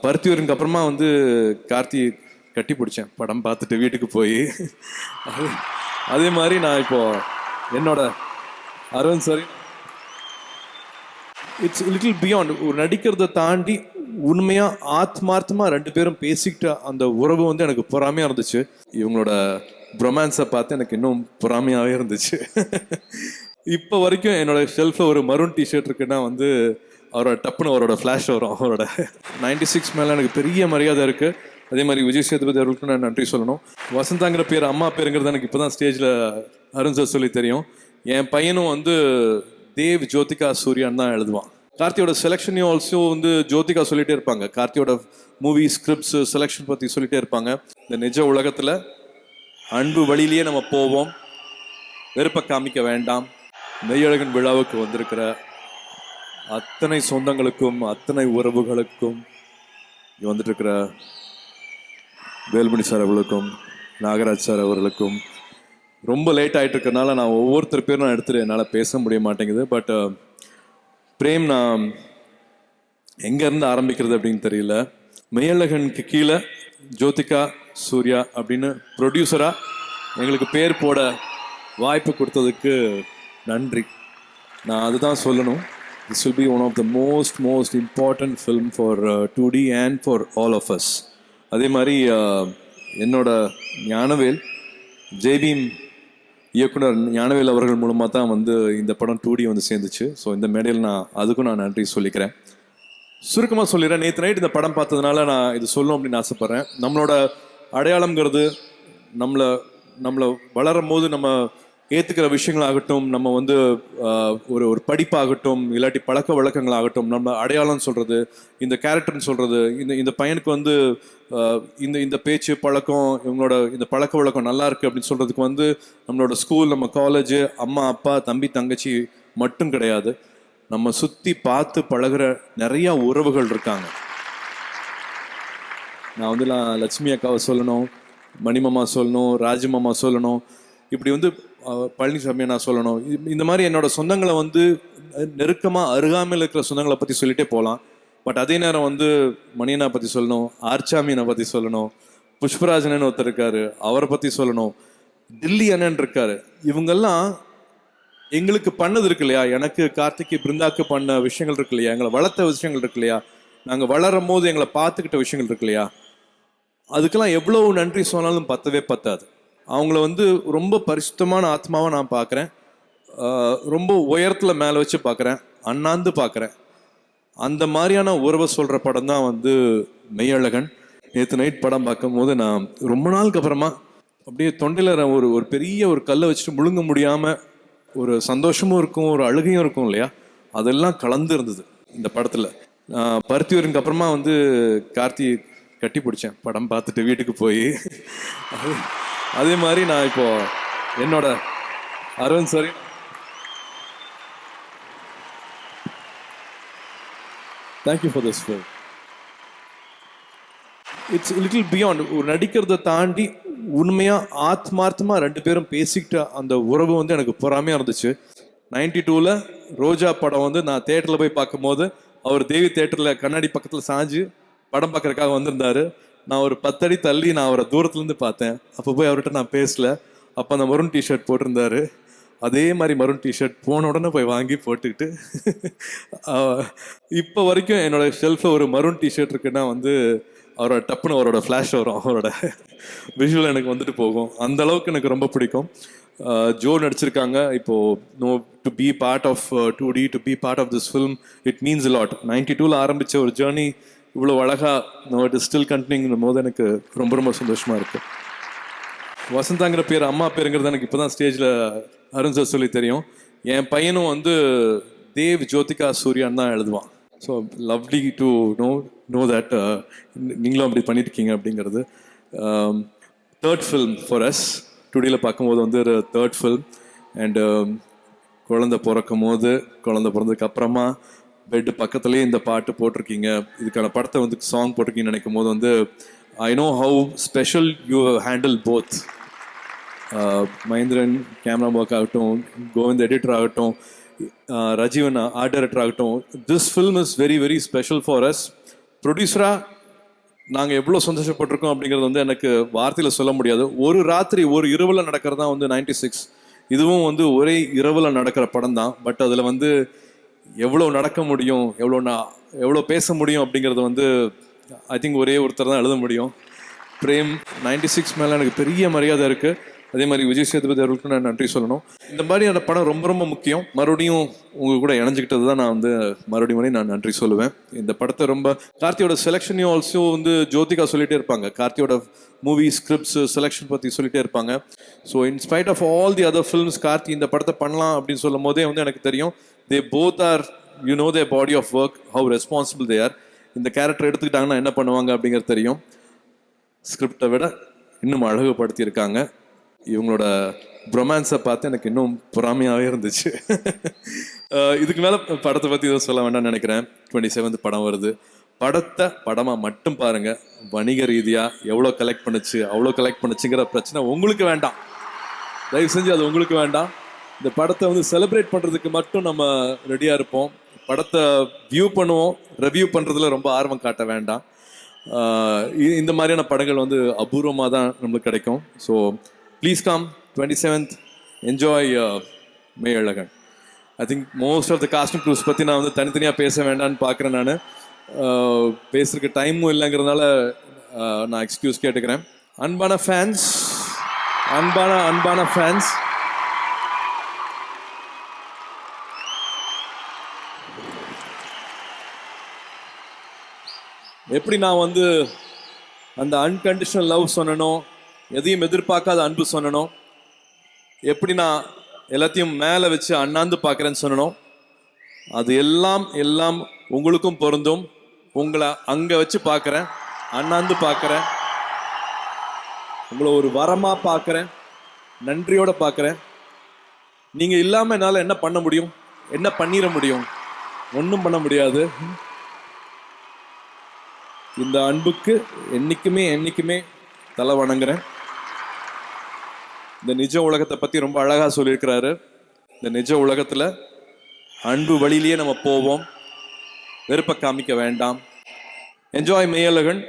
பருத்தியூருக்கு அப்புறமா வந்து கார்த்தி கட்டி பிடிச்சேன் படம் பார்த்துட்டு வீட்டுக்கு போய். அதே மாதிரி நான் இப்போ என்னோட அரவிந்த் சாரி இட்ஸ் லிட்டில் பியாண்ட் ஒரு நடிக்கிறத தாண்டி உண்மையாக ஆத்மார்த்தமாக ரெண்டு பேரும் பேசிக்கிட்ட அந்த உறவு வந்து எனக்கு பொறாமையாக இருந்துச்சு. இவங்களோட ரொமான்ஸை பார்த்து எனக்கு இன்னும் பொறாமையாகவே இருந்துச்சு. இப்போ வரைக்கும் என்னோட ஷெல்ஃபில் ஒரு மரூன் டிஷர்ட் இருக்குன்னா வந்து அவரோட டப்புன்னு அவரோட ஃப்ளாஷ் வரும். அவரோட 96 மேலே எனக்கு பெரிய மரியாதை இருக்குது. அதே மாதிரி விஜய் சேதுபதி அவர்களுக்கு நான் நன்றி சொல்லணும். வசந்தாங்கிற பேர் அம்மா பேருங்கிறது எனக்கு இப்போ தான் ஸ்டேஜில் அருண் சார் சொல்லி தெரியும். என் பையனும் வந்து தேவ் ஜோதிகா சூர்யான்னு தான் எழுதுவான். கார்த்தியோட செலெக்ஷனையும் ஆல்சோ வந்து ஜோதிகா சொல்லிகிட்டே இருப்பாங்க. கார்த்தியோட மூவி ஸ்கிரிப்ட்ஸ் செலெக்ஷன் பற்றி சொல்லிகிட்டே இருப்பாங்க. இந்த நிஜ உலகத்தில் அன்பு வழியிலேயே நம்ம போவோம், வெறுப்பை காமிக்க வேண்டாம். மெய்யழகன் விழாவுக்கு வந்திருக்கிற அத்தனை சொந்தங்களுக்கும் அத்தனை உறவுகளுக்கும் இங்கே வந்துட்டு இருக்கிற வேல்மணி சார் அவர்களுக்கும் நாகராஜ் சார் அவர்களுக்கும் ரொம்ப லேட் ஆகிட்டு இருக்கிறனால நான் ஒவ்வொருத்தர் பேரும் நான் எடுத்துகிட்டு என்னால் பேச முடிய மாட்டேங்குது. பட் பிரேம், நான் எங்கேருந்து ஆரம்பிக்கிறது அப்படின்னு தெரியல. மெய்யழகனுக்கு கீழே ஜோதிகா சூர்யா அப்படின்னு ப்ரொடியூசராக எங்களுக்கு பேர் போட வாய்ப்பு கொடுத்ததுக்கு நன்றி. நான் அதுதான் சொல்லணும். This will be one of the most important film for 2D and for all of us. அதே மாதிரி என்னோட ஞானவேல், ஜெய்பீம் இயக்குனர் ஞானவேல் அவர்கள் மூலமாக தான் வந்து இந்த படம் 2D வந்து சேர்ந்துச்சு. ஸோ இந்த மேடையில் அதுக்கும் நான் நன்றி சொல்லிக்கிறேன். சுருக்கமாக சொல்லிடுறேன். நேற்று நைட் இந்த படம் பார்த்ததுனால நான் இது சொல்லணும் அப்படின்னு ஆசைப்பட்றேன். நம்மளோட அடையாளங்கிறது நம்மளை வளரும் போது நம்ம ஏற்றுக்கிற விஷயங்களாகட்டும், நம்ம வந்து ஒரு படிப்பாகட்டும், இல்லாட்டி பழக்க வழக்கங்களாகட்டும், நம்ம அடையாளம் சொல்கிறது, இந்த கேரக்டர்னு சொல்கிறது, இந்த பையனுக்கு வந்து இந்த பேச்சு பழக்கம், இவங்களோட இந்த பழக்க வழக்கம் நல்லா இருக்குது அப்படின்னு சொல்கிறதுக்கு வந்து நம்மளோட ஸ்கூல், நம்ம காலேஜு, அம்மா அப்பா தம்பி தங்கச்சி மட்டும் கிடையாது. நம்ம சுற்றி பார்த்து பழகிற நிறையா உறவுகள் இருக்காங்க. நான் வந்து லட்சுமி அக்காவை சொல்லணும், மணிமாமா சொல்லணும், ராஜமாமா சொல்லணும், இப்படி வந்து பழனிசாமியை நான் சொல்லணும். இந்த மாதிரி என்னோட சொந்தங்களை வந்து நெருக்கமாக அருகாமையில் இருக்கிற சொந்தங்களை பற்றி சொல்லிகிட்டே போகலாம். பட் அதே நேரம் வந்து மணியனை பற்றி சொல்லணும், ஆர்ச்சாமியனை பற்றி சொல்லணும், புஷ்பராஜனன்னு ஒருத்தர் இருக்காரு, அவரை பற்றி சொல்லணும், டில்லி அண்ணன் இருக்காரு. இவங்கெல்லாம் எங்களுக்கு பண்ணது இருக்கு இல்லையா, எனக்கு கார்த்திக்கு பிருந்தாக்கு பண்ண விஷயங்கள் இருக்கு இல்லையா, எங்களை வளர்த்த விஷயங்கள் இருக்கு இல்லையா, நாங்கள் வளரும் போது எங்களை பார்த்துக்கிட்ட விஷயங்கள் இருக்கு இல்லையா, அதுக்கெல்லாம் எவ்வளோ நன்றி சொன்னாலும் பத்தவே பத்தாது. அவங்கள வந்து ரொம்ப பரிசுத்தமான ஆத்மாவை நான் பார்க்குறேன். ரொம்ப உயரத்தில் மேலே வச்சு பார்க்குறேன், அண்ணாந்து பார்க்குறேன். அந்த மாதிரியான உறவை சொல்கிற படம் தான் வந்து மெய்யழகன். நேற்று நைட் படம் பார்க்கும்போது நான் ரொம்ப நாளுக்கு அப்புறமா அப்படியே தொண்டையில் ஒரு பெரிய ஒரு கல்லை வச்சுட்டு முழுங்க முடியாமல் ஒரு சந்தோஷமும் இருக்கும், ஒரு அழுகையும் இருக்கும் இல்லையா, அதெல்லாம் கலந்து இருந்தது இந்த படத்தில். பருத்தியூருக்கு அப்புறமா வந்து கார்த்தி கட்டி பிடிச்சேன் படம் பார்த்துட்டு வீட்டுக்கு போய். அதே மாதிரி நான் இப்போ என்னோட அரவிந்த் சாரி thank you for this film. It's little beyond ஒரு நடிக்கிறத தாண்டி உண்மையாக ஆத்மார்த்தமாக ரெண்டு பேரும் பேசிக்கிட்ட அந்த உறவு வந்து எனக்கு பொறாமையாக இருந்துச்சு. 92ல் ரோஜா படம் வந்து நான் தேட்டரில் போய் பார்க்கும்போது அவர் தேவி தேட்டரில் கண்ணாடி பக்கத்தில் சாஞ்சு படம் பார்க்குறதுக்காக வந்திருந்தாரு. நான் ஒரு 10 அடி தள்ளி நான் அவரை தூரத்துலேருந்து பார்த்தேன். அப்போ போய் அவர்கிட்ட நான் பேசல. அப்போ அந்த மரூன் டிஷர்ட் போட்டிருந்தாரு. அதே மாதிரி மரூன் டிஷர்ட் போன உடனே போய் வாங்கி போட்டுக்கிட்டு இப்போ வரைக்கும் என்னோட ஷெல்ஃபில் ஒரு மரூன் டிஷர்ட் இருக்குன்னா வந்து அவரோட டப்புன்னு அவரோட ஃப்ளாஷ் வரும். அவரோட விஷுவல் எனக்கு வந்துட்டு போகும். அந்த அளவுக்கு எனக்கு ரொம்ப பிடிக்கும். ஜோ நடிச்சிருக்காங்க. இப்போது to be part of 2D, to be part of this film, it means lot. 92ல் ஆரம்பித்த ஒரு ஜேர்னி இவ்வளோ அழகாக இட் இஸ் ஸ்டில் கண்டினியூங்கும் போது எனக்கு ரொம்ப சந்தோஷமாக இருக்குது. வசந்தாங்கிற பேர் அம்மா பேருங்கிறது எனக்கு இப்போ தான் ஸ்டேஜில் அருண் சார் சொல்லி தெரியும். என் பையனும் வந்து தேவ் ஜோதிகா சூர்யான்னு தான் எழுதுவான். So lovely to know that நீங்களும் அப்படி பண்ணியிருக்கீங்க அப்படிங்கிறது. Third film for us. 2Dயில் பார்க்கும்போது வந்து ஒரு தேர்ட் ஃபில்ம். அண்டு குழந்தை பிறந்ததுக்கு அப்புறமா பெட்டு பக்கத்துலேயே இந்த பாட்டு போட்டிருக்கீங்க. இதுக்கான படத்தை வந்து சாங் போட்டிருக்கீங்கன்னு நினைக்கும் போது வந்து I know how special you handle both. Mahendran camera work ஆகட்டும், கோவிந்த் எடிட்டர் ஆகட்டும், ரஜீவன் ஆர்ட் டைரக்டர் ஆகட்டும், this film is very special for us. ப்ரொடியூசராக நாங்கள் எவ்வளோ சந்தோஷப்பட்டிருக்கோம் அப்படிங்கிறது வந்து எனக்கு வார்த்தையில் சொல்ல முடியாது. ஒரு ராத்திரி ஒரு இரவில் நடக்கிறது தான் வந்து 96. இதுவும் வந்து ஒரே இரவில் நடக்கிற படம் தான். பட் அதில் வந்து எவ்வளோ நடக்க முடியும், எவ்வளோ பேச முடியும் அப்படிங்கிறது வந்து ஐ திங்க் ஒரே ஒருத்தர் தான் எழுத முடியும். பிரேம் 96 மேலே எனக்கு பெரிய மரியாதை இருக்குது. அதே மாதிரி விஜய் சேதுபதி அவர்களுக்கு நான் நன்றி சொல்லணும். இந்த மாதிரியான படம் ரொம்ப ரொம்ப முக்கியம். மறுபடியும் உங்கள் கூட இணைஞ்சிக்கிட்டது தான் நான் வந்து மறுபடியும் நான் நன்றி சொல்லுவேன். இந்த படத்தை ரொம்ப கார்த்தியோட செலெக்ஷனையும் ஆல்சோ வந்து ஜோதிகா சொல்லிகிட்டே இருப்பாங்க. கார்த்தியோட மூவி ஸ்கிரிப்ட்ஸ் செலெக்ஷன் பற்றி சொல்லிகிட்டே இருப்பாங்க. So in spite of all the other films Karthi இந்த படத்தை பண்ணலாம் அப்படின்னு சொல்லும் போதே வந்து எனக்கு தெரியும் they both are their body of work, how responsible they are. இந்த கேரக்டர் எடுத்துக்கிட்டாங்கன்னா என்ன பண்ணுவாங்க அப்படிங்கிறது தெரியும். ஸ்கிரிப்டை விட இன்னும் அழகுபடுத்தியிருக்காங்க. இவங்களோட ரொமான்ஸை பார்த்து எனக்கு இன்னும் பொறாமையாகவே இருந்துச்சு. இதுக்கு மேலே படத்தை பற்றி எதுவும் சொல்ல வேண்டாம்னு நினைக்கிறேன். 27th படம் வருது. படத்தை படமாக மட்டும் பாருங்கள். வணிக ரீதியாக எவ்வளோ கலெக்ட் பண்ணுச்சுங்கிற பிரச்சனை உங்களுக்கு வேண்டாம். தயவு செஞ்சு அது உங்களுக்கு வேண்டாம். இந்த படத்தை வந்து செலிப்ரேட் பண்ணுறதுக்கு மட்டும் நம்ம ரெடியாக இருப்போம். படத்தை வியூ பண்ணுவோம், ரிவ்யூ பண்ணுறதுல ரொம்ப ஆர்வம் காட்ட வேண்டாம். இந்த மாதிரியான படங்கள் வந்து அபூர்வமாக தான் நம்மளுக்கு கிடைக்கும். So please come 27th, enjoy Meiyazhagan. I think most of the casting crews பற்றி நான் வந்து தனித்தனியாக பேச வேண்டான்னு பார்க்குறேன். நான் பேசுறதுக்கு டைமும் இல்லைங்கிறதுனால நான் எக்ஸ்கியூஸ் கேட்டுக்கிறேன். அன்பான ஃபேன்ஸ், எப்படி நான் வந்து அந்த அன்கண்டிஷனல் லவ் சொன்னனும், எதையும் எதிர்பார்க்காத அன்பு சொன்னனும், எப்படி நான் எல்லாத்தையும் மேலே வச்சு அண்ணாந்து பார்க்குறேன்னு சொன்னனும், அது எல்லாம் உங்களுக்கும் பொருந்தும். உங்களை அங்கே வச்சு பார்க்குறேன், அண்ணாந்து பார்க்குறேன், உங்களை ஒரு வரமாக பார்க்குறேன், நன்றியோடு பார்க்குறேன். நீங்கள் இல்லாமல் என்னால் என்ன பண்ண முடியும், என்ன பண்ணிட முடியும்? ஒன்றும் பண்ண முடியாது. இந்த அன்புக்கு என்னைக்குமே தலை வணங்குறேன். இந்த நிஜ உலகத்தை பற்றி ரொம்ப அழகாக சொல்லியிருக்கிறாரு. இந்த நிஜ உலகத்தில் அன்பு வழியிலேயே நம்ம போவோம், வெறுப்பை காமிக்க வேண்டாம். என்ஜாய் மெய்யழகன்.